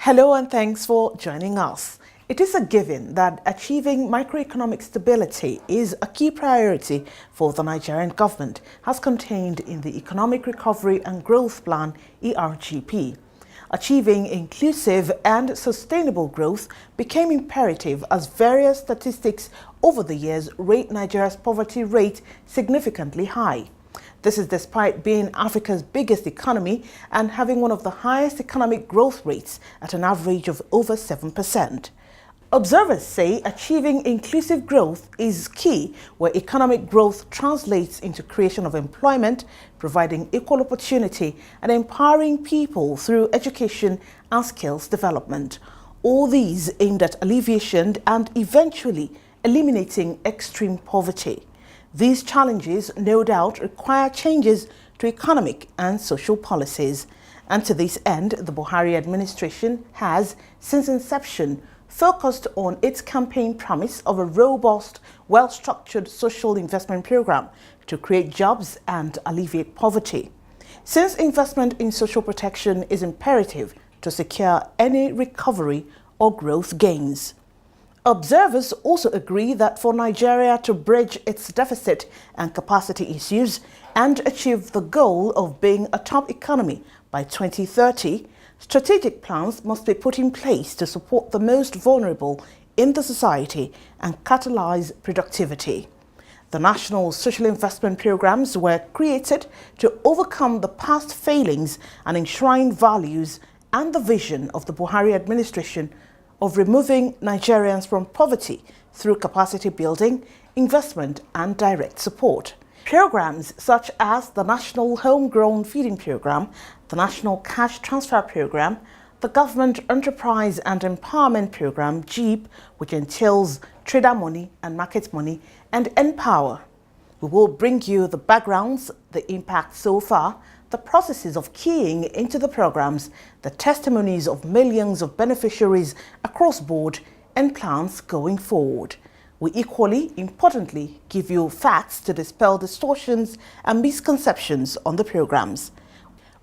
Hello and thanks for joining us. It is a given that achieving macroeconomic stability is a key priority for the Nigerian government, as contained in the Economic Recovery and Growth Plan (ERGP). Achieving inclusive and sustainable growth became imperative as various statistics over the years rate Nigeria's poverty rate significantly high. This is despite being Africa's biggest economy and having one of the highest economic growth rates at an average of over 7%. Observers say achieving inclusive growth is key, where economic growth translates into creation of employment, providing equal opportunity and empowering people through education and skills development. All these aimed at alleviation and eventually eliminating extreme poverty. These challenges, no doubt, require changes to economic and social policies. And to this end, the Buhari administration has, since inception, focused on its campaign promise of a robust, well-structured social investment program to create jobs and alleviate poverty. Since investment in social protection is imperative to secure any recovery or growth gains. Observers also agree that for Nigeria to bridge its deficit and capacity issues and achieve the goal of being a top economy by 2030, strategic plans must be put in place to support the most vulnerable in the society and catalyze productivity. The national social investment programs were created to overcome the past failings and enshrine values and the vision of the Buhari administration of removing Nigerians from poverty through capacity building, investment and direct support. Programs such as the National Homegrown Feeding Program, the National Cash Transfer Program, the Government Enterprise and Empowerment Program, GEEP, which entails trader money and market money, and Empower. We will bring you the backgrounds, the impact so far, the processes of keying into the programs, the testimonies of millions of beneficiaries across board, and plans going forward. We equally importantly give you facts to dispel distortions and misconceptions on the programs.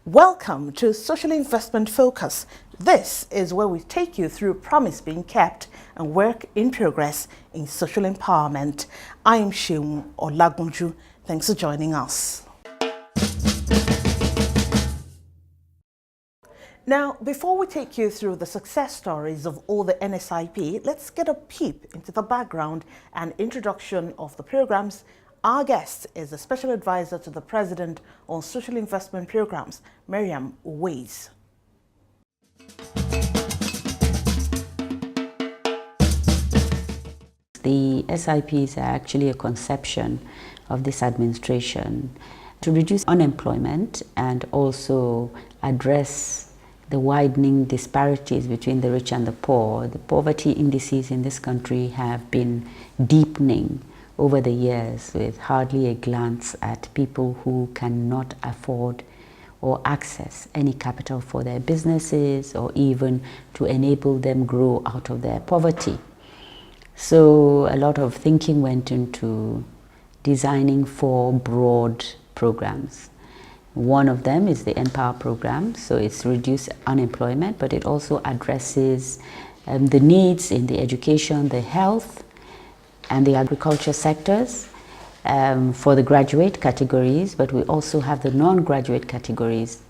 Welcome to Social Investment Focus. This is where we take you through promise being kept and work in progress in social empowerment. I am Sheung Olagunju. Thanks for joining us. Now, before we take you through the success stories of all the NSIP, let's get a peep into the background and introduction of the programs. Our guest is a special advisor to the President on Social Investment Programs, Mariam Uwais. The SIPs are actually a conception of this administration to reduce unemployment and also address the widening disparities between the rich and the poor. The poverty indices in this country have been deepening over the years, with hardly a glance at people who cannot afford or access any capital for their businesses or even to enable them grow out of their poverty. So a lot of thinking went into designing 4 broad programs. One of them is the Empower program, so it's reduced unemployment, but it also addresses the needs in the education, the health, and the agriculture sectors for the graduate categories, but we also have the non-graduate categories.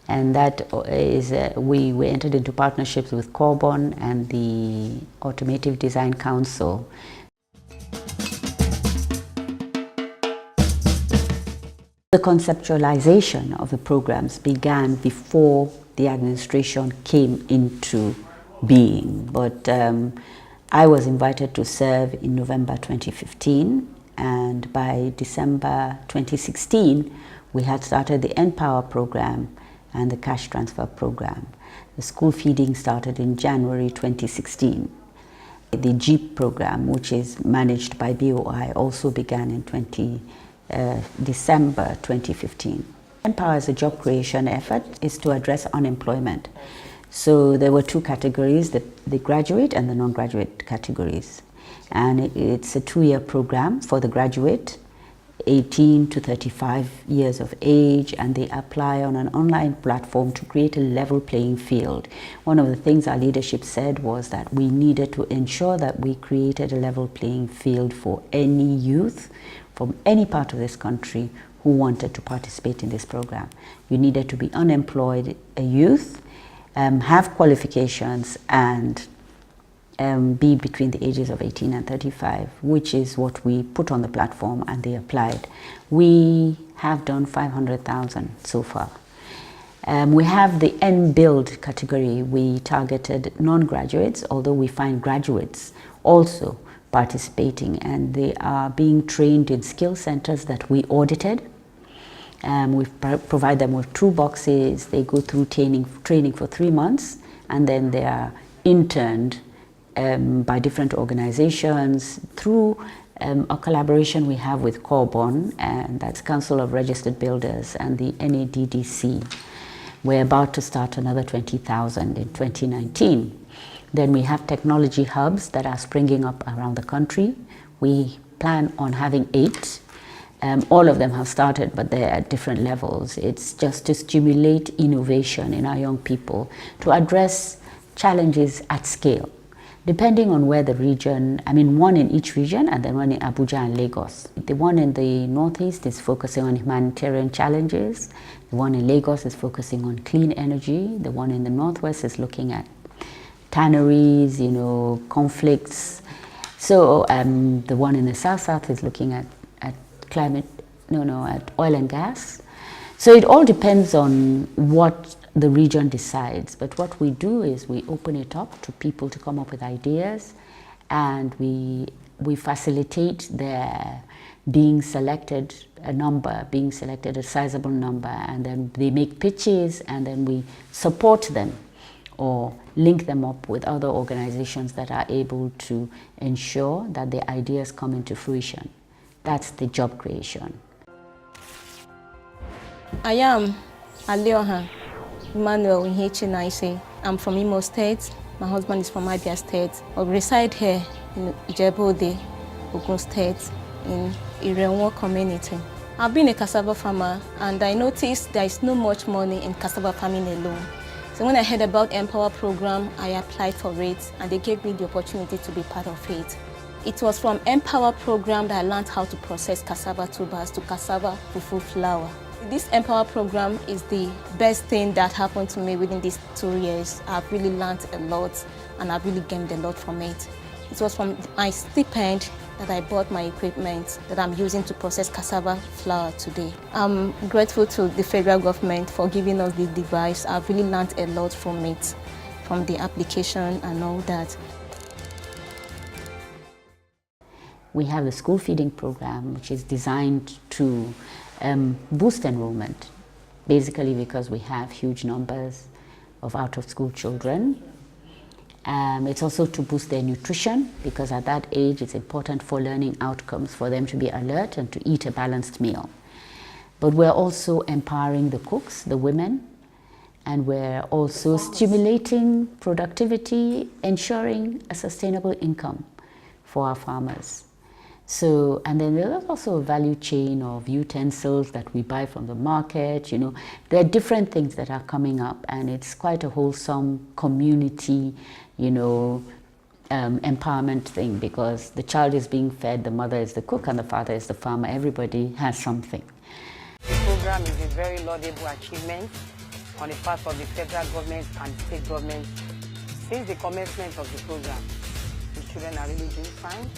And that is, we entered into partnerships with Corbon and the Automotive Design Council. The conceptualization of the programs began before the administration came into being, but I was invited to serve in November 2015, and by December 2016 we had started the Empower program and the Cash Transfer program. The school feeding started in January 2016. The GEEP program, which is managed by BOI, also began in December 2015. Empower as a job creation effort is to address unemployment. So there were 2 categories, the graduate and the non-graduate categories. And it's a 2-year program for the graduate. 18 to 35 years of age, and they apply on an online platform to create a level playing field. One of the things our leadership said was that we needed to ensure that we created a level playing field for any youth from any part of this country who wanted to participate in this program. You needed to be unemployed, a youth, have qualifications, and be between the ages of 18 and 35, which is what we put on the platform, and they applied. We have done 500,000 so far. We have the N-Build category. We targeted non-graduates, although we find graduates also participating, and they are being trained in skill centers that we audited. We provide them with 2 boxes. They go through training for 3 months, and then they are interned by different organizations through a collaboration we have with Corbon, and that's Council of Registered Builders, and the NADDC. We're about to start another 20,000 in 2019. Then we have technology hubs that are springing up around the country. We plan on having 8. All of them have started, but they're at different levels. It's just to stimulate innovation in our young people, to address challenges at scale, depending on where the region, one in each region, and then one in Abuja and Lagos. The one in the Northeast is focusing on humanitarian challenges. The one in Lagos is focusing on clean energy. The one in the Northwest is looking at tanneries, conflicts. So the one in the South is looking at at oil and gas. So it all depends on what the region decides. But what we do is we open it up to people to come up with ideas, and we facilitate their being selected, a sizable number, and then they make pitches, and then we support them or link them up with other organizations that are able to ensure that their ideas come into fruition. That's the job creation. I am Alioha Emmanuel Nhechinaise. I'm from Imo State. My husband is from Abia State. I reside here in Ijebu-Ode, Ogun State, in Irenwo community. I've been a cassava farmer, and I noticed there is no much money in cassava farming alone. So when I heard about Empower program, I applied for it, and they gave me the opportunity to be part of it. It was from Empower program that I learned how to process cassava tubers to cassava fufu flour. This Empower program is the best thing that happened to me within these 2 years. I've really learned a lot, and I've really gained a lot from it. It was from my stipend that I bought my equipment that I'm using to process cassava flour today. I'm grateful to the federal government for giving us the device. I've really learned a lot from it, from the application and all that. We have the school feeding program, which is designed to boost enrollment, basically because we have huge numbers of out-of-school children. It's also to boost their nutrition, because at that age it's important for learning outcomes for them to be alert and to eat a balanced meal. But we're also empowering the cooks, the women, and we're also stimulating productivity, ensuring a sustainable income for our farmers. So, and then there's also a value chain of utensils that we buy from the market. There are different things that are coming up, and it's quite a wholesome community, empowerment thing, because the child is being fed, the mother is the cook, and the father is the farmer. Everybody has something. The program is a very laudable achievement on the part of the federal government and state government. Since the commencement of the program, the children are really doing fine.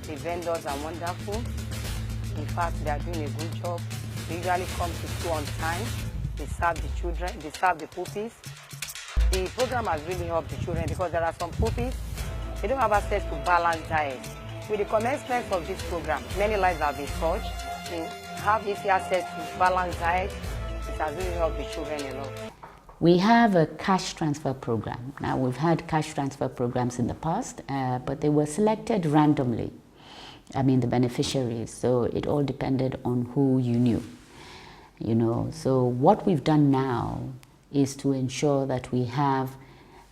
The vendors are wonderful. In fact, they are doing a good job. They usually come to school on time. They serve the children, they serve the puppies. The program has really helped the children, because there are some puppies, they don't have access to balanced diet. With the commencement of this program, many lives have been touched. They have easy access to balanced diet. It has really helped the children a lot. We have a cash transfer program. Now, we've had cash transfer programs in the past, but they were selected randomly. The beneficiaries, so it all depended on who you knew, So what we've done now is to ensure that we have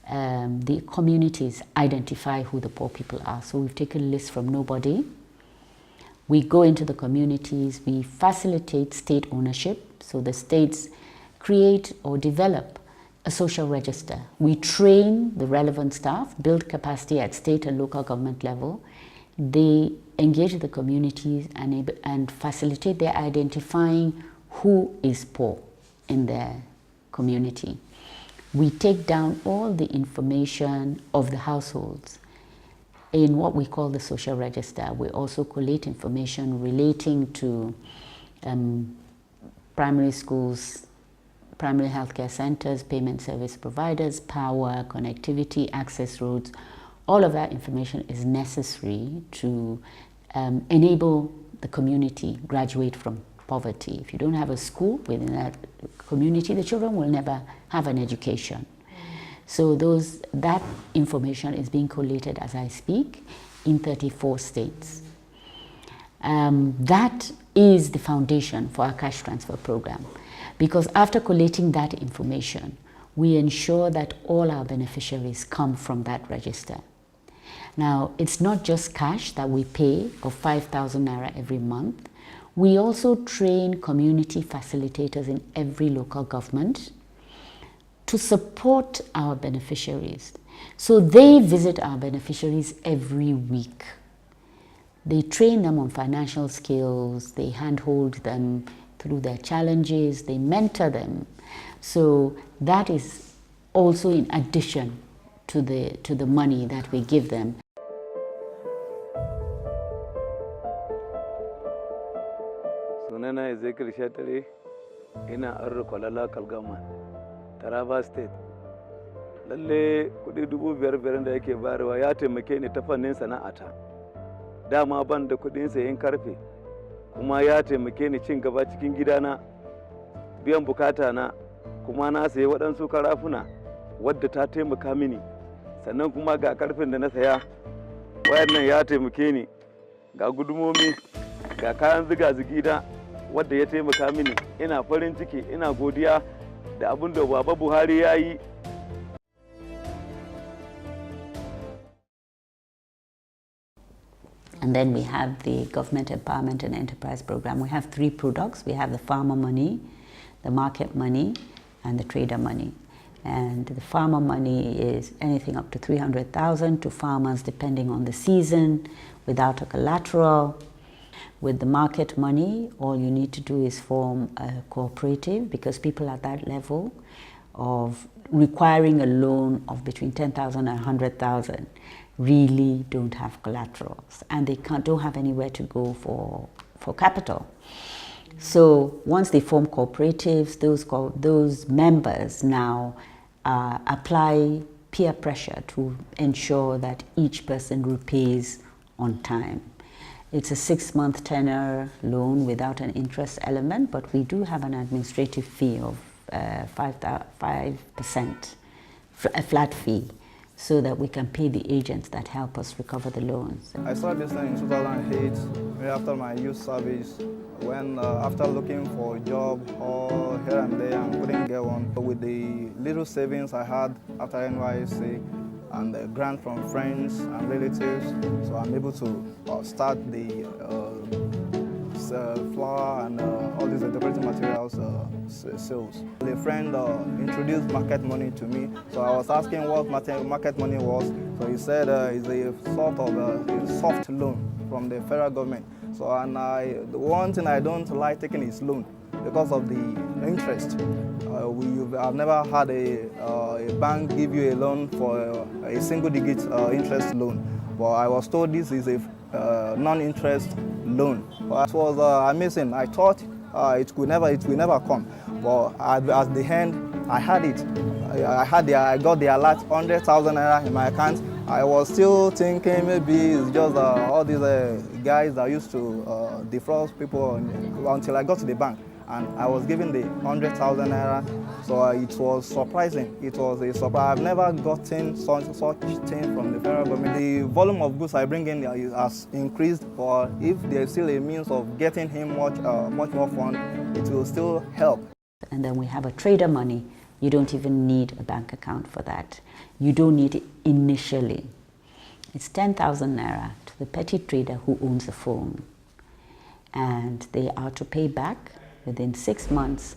the communities identify who the poor people are. So we've taken lists from nobody. We go into the communities, we facilitate state ownership, so the states create or develop a social register. We train the relevant staff, build capacity at state and local government level. They engage the communities and facilitate their identifying who is poor in their community. We take down all the information of the households in what we call the social register. We also collate information relating to primary schools, primary healthcare centers, payment service providers, power, connectivity, access roads. All of that information is necessary to enable the community graduate from poverty. If you don't have a school within that community, the children will never have an education. So that information is being collated as I speak in 34 states. That is the foundation for our cash transfer program, because after collating that information, we ensure that all our beneficiaries come from that register. Now, it's not just cash that we pay of 5,000 naira every month. We also train community facilitators in every local government to support our beneficiaries. So they visit our beneficiaries every week. They train them on financial skills, they handhold them through their challenges, they mentor them. So that is also in addition to the money that we give them. Sunana Ezekiel Shetari, ina Arru Kwalala Kalgama, Taraba State. Lalle kudi 5,000 da yake bayarwa ya taimake ni ta fannin sana'ata. Dama ban da kudin sayen karfe, kuma ya taimake ni cin gaba cikin gidana, biyan bukata na, kuma na sayi waɗansu karafuna wadda ta taimaka mini. Sannan kuma ga karfin da na saya, wayannan ya taimake ni, ga gudumomi, ga kayan ziga-zigi da wadda ya taimaka mini. Ina farin ciki, ina godiya da abin da Baba Buhari ya yi. And then we have the Government Empowerment and Enterprise Program. We have 3 products. We have the farmer money, the market money, and the trader money. And the farmer money is anything up to 300,000 to farmers depending on the season, without a collateral. With the market money, all you need to do is form a cooperative, because people at that level of requiring a loan of between 10,000 and 100,000 really don't have collaterals, and they don't have anywhere to go for capital. So once they form cooperatives, those members now apply peer pressure to ensure that each person repays on time. It's a 6-month tenor loan without an interest element, but we do have an administrative fee of 5%, a flat fee, so that we can pay the agents that help us recover the loans. I started this in 2008, right after my youth service, when after looking for a job all here and there and couldn't get one. With the little savings I had after NYSC and the grant from friends and relatives, so I'm able to start the flour and all these decorating materials sales. A friend introduced market money to me, so I was asking what market money was. So he said it's a sort of a soft loan from the federal government. So the one thing I don't like taking is loan because of the interest. I've never had a bank give you a loan for a single-digit interest loan, but I was told this is a non-interest loan. It was amazing. I thought it will never come, but at the end, I had it. I got the alert, 100,000 naira in my account. I was still thinking maybe it's just all these guys that used to defraud people until I got to the bank. And I was given the 100,000 naira, so it was surprising. It was a surprise. I've never gotten such thing from the federal government. The volume of goods I bring in has increased, but if there's still a means of getting him much more fund, it will still help. And then we have a trader money. You don't even need a bank account for that. You don't need it initially. It's 10,000 naira to the petty trader who owns a phone. and they are to pay back within 6 months,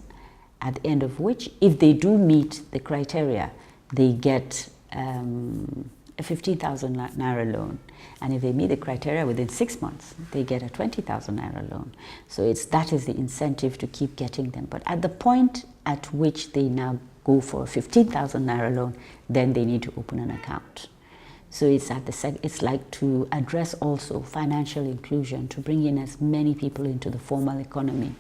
at the end of which, if they do meet the criteria, they get a 15,000 naira loan. And if they meet the criteria within 6 months, they get a 20,000 naira loan. So that is the incentive to keep getting them. But at the point at which they now go for a 15,000 naira loan, then they need to open an account. So it's like to address also financial inclusion, to bring in as many people into the formal economy.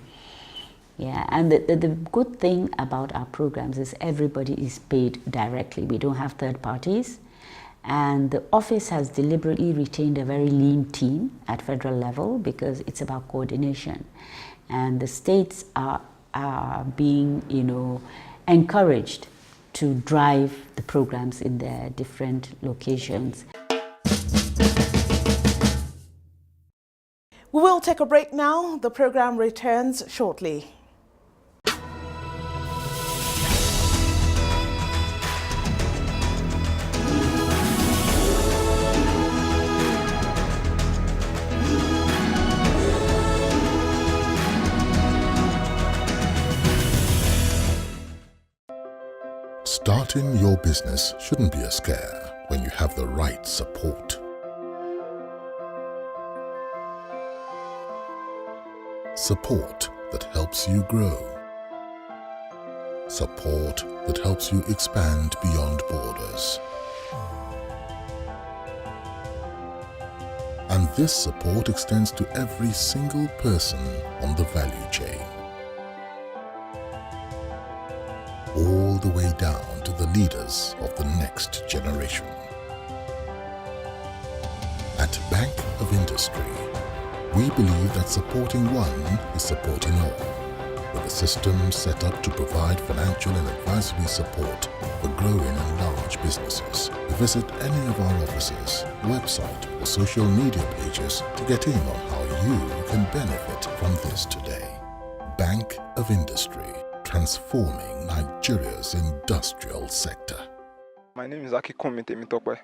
Yeah, and the good thing about our programs is everybody is paid directly. We don't have third parties. And the office has deliberately retained a very lean team at federal level because it's about coordination. And the states are being, encouraged to drive the programs in their different locations. We will take a break now. The program returns shortly. Starting your business shouldn't be a scare when you have the right support. Support that helps you grow. Support that helps you expand beyond borders. And this support extends to every single person on the value chain. All the way down to the leaders of the next generation. At Bank of Industry, we believe that supporting one is supporting all, with a system set up to provide financial and advisory support for growing and large businesses. Visit any of our offices, website, or social media pages to get in on how you can benefit from this today. Bank of Industry, transforming Nigeria's industrial sector. My name is Akikumi Temitokwe.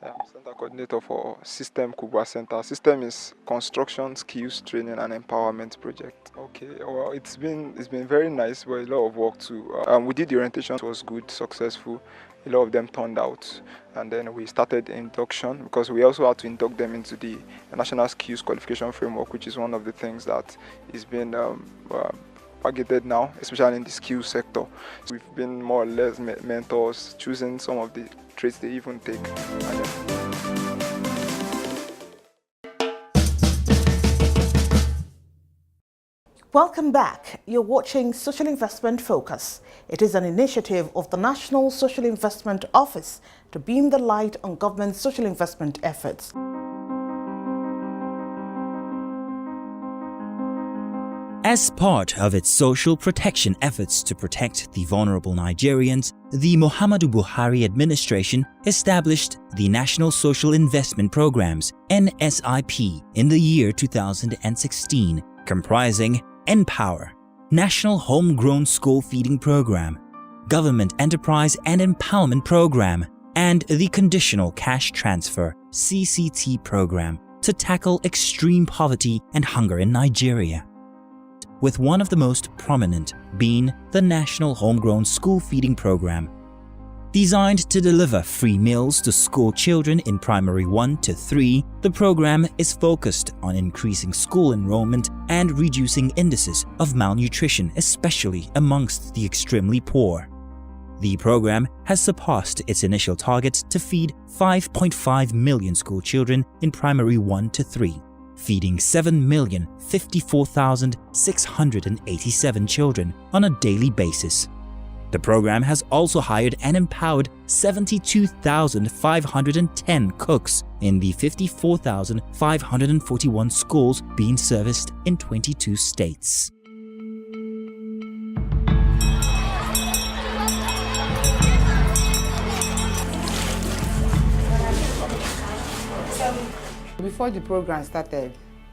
I'm Center Coordinator for System Kubwa Center. System is Construction Skills Training and Empowerment Project. Okay, well, it's been very nice, but a lot of work too. We did the orientation, it was good, successful. A lot of them turned out, and then we started induction because we also had to induct them into the National Skills Qualification Framework, which is one of the things that is being targeted now, especially in the skills sector. We've been more or less mentors, choosing some of the traits they even take. Welcome back. You're watching Social Investment Focus. It is an initiative of the National Social Investment Office to beam the light on government social investment efforts. As part of its social protection efforts to protect the vulnerable Nigerians, the Muhammadu Buhari administration established the National Social Investment Programs (NSIP) in the year 2016, comprising Empower, National Homegrown School Feeding Program, Government Enterprise and Empowerment Program, and the Conditional Cash Transfer (CCT) program to tackle extreme poverty and hunger in Nigeria, with one of the most prominent being the National Homegrown School Feeding Program. Designed to deliver free meals to school children in primary 1 to 3, the program is focused on increasing school enrollment and reducing indices of malnutrition, especially amongst the extremely poor. The program has surpassed its initial target to feed 5.5 million school children in primary 1 to 3. Feeding 7,054,687 children on a daily basis. The program has also hired and empowered 72,510 cooks in the 54,541 schools being serviced in 22 states. Before the program started,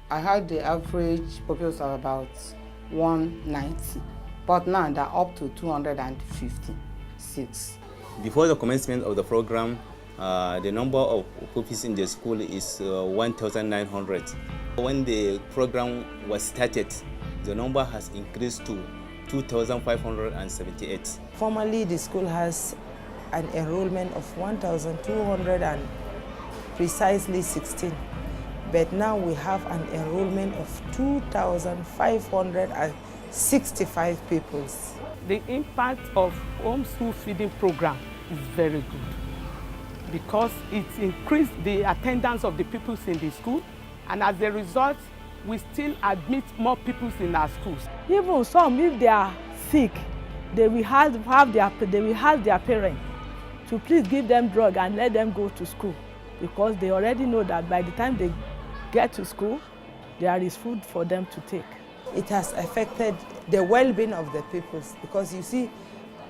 I had the average population of about 190, but now they're up to 256. Before the commencement of the program, The number of pupils in the school is 1,900. When the program was started, the number has increased to 2,578. Formerly, the school has an enrollment of 1,200 and precisely 16. But now we have an enrollment of 2,565 pupils. The impact of home school feeding program is very good because it increased the attendance of the pupils in the school, and as a result, we still admit more pupils in our schools. Even some, if they are sick, they will have their parents to please give them drug and let them go to school, because they already know that by the time they get to school, there is food for them to take. It has affected the well-being of the pupils, because you see,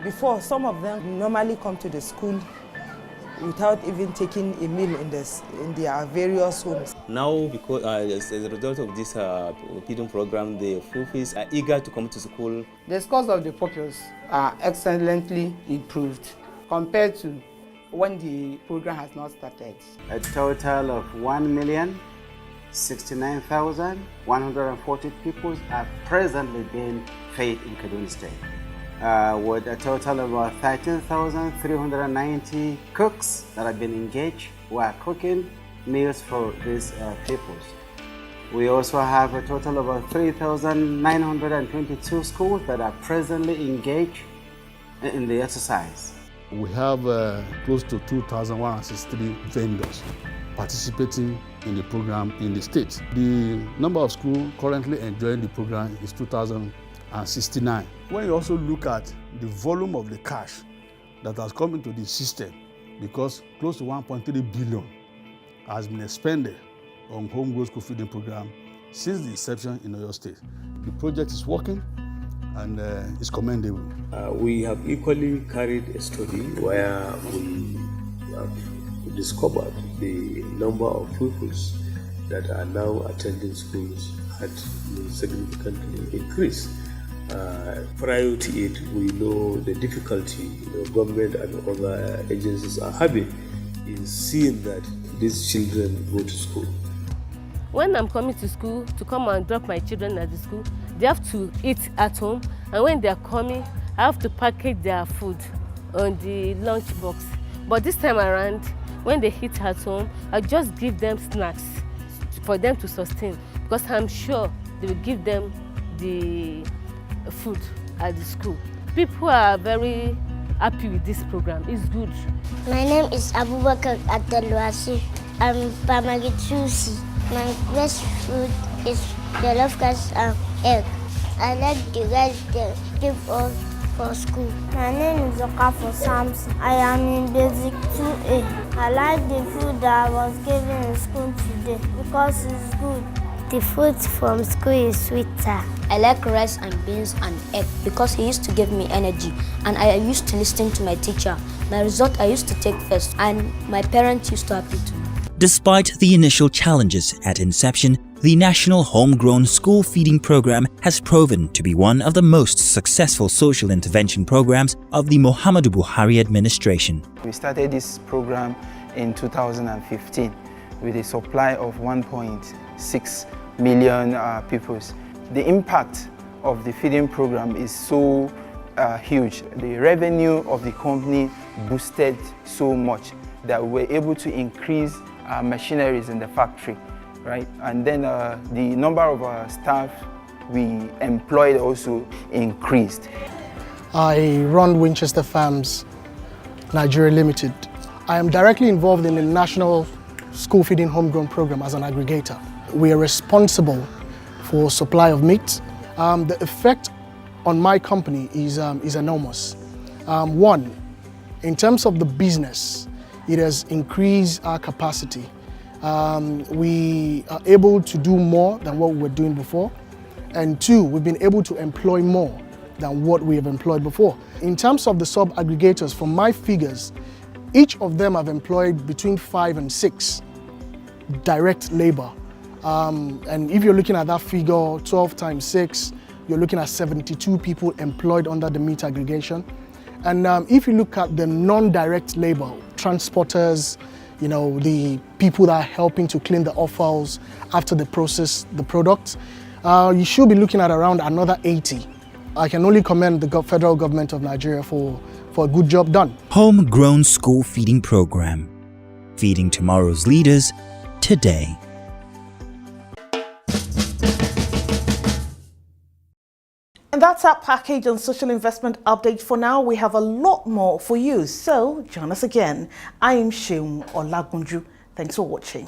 before some of them normally come to the school without even taking a meal in their various homes. Now, because as a result of this feeding program, the pupils are eager to come to school. The scores of the pupils are excellently improved compared to when the program has not started. A total of 1,069,140 people are presently being fed in Kaduna State, with a total of about 13,390 cooks that have been engaged who are cooking meals for these peoples. We also have a total of about 3,922 schools that are presently engaged in the exercise. We have close to 2,163 vendors participating in the program in the state. The number of schools currently enjoying the program is 2,069. When you also look at the volume of the cash that has come into the system, because close to 1.3 billion has been expended on homegrown school feeding program since the inception in Oyo State. The project is working and is commendable. We have equally carried a study where we have discovered the number of pupils that are now attending schools had significantly increased. Prior to it, we know the difficulty government and other agencies are having in seeing that these children go to school. When I'm coming to school to come and drop my children at the school, they have to eat at home, and when they're coming, I have to package their food on the lunch box. But this time around, when they eat at home, I just give them snacks for them to sustain, because I'm sure they will give them the food at the school. People are very happy with this program. It's good. My name is Abubakar Adelwasi. I'm primary 2C. My best food is jollof rice and egg. I like the rice they give us for school. My name is Okafo Samson. I am in basic 2A. I like the food that I was given in school today because it's good. The food from school is sweeter. I like rice and beans and egg because he used to give me energy, and I used to listen to my teacher. My result I used to take first, and my parents used to happy too. Despite the initial challenges at inception, the National Homegrown School Feeding Program has proven to be one of the most successful social intervention programs of the Muhammadu Buhari administration. We started this program in 2015 with a supply of 1.6 million pupils. The impact of the feeding program is so huge. The revenue of the company boosted so much that we were able to increase machineries in the factory, right? And then the number of staff we employed also increased. I run Winchester Farms Nigeria Limited. I am directly involved in the National School Feeding Homegrown Program as an aggregator. We are responsible for supply of meat. The effect on my company is enormous. One, in terms of the business, it has increased our capacity. We are able to do more than what we were doing before. And two, we've been able to employ more than what we have employed before. In terms of the sub-aggregators, from my figures, each of them have employed between 5 and 6 direct labor. And if you're looking at that figure, 12 times 6, you're looking at 72 people employed under the meat aggregation. And if you look at the non-direct labor, transporters, you know, the people that are helping to clean the offals after they process the product. You should be looking at around another 80. I can only commend the federal government of Nigeria for a good job done. Homegrown school feeding program, feeding tomorrow's leaders today. And that's our package on social investment update for now. We have a lot more for you, so join us again. I am Sheung Olagunju. Thanks for watching.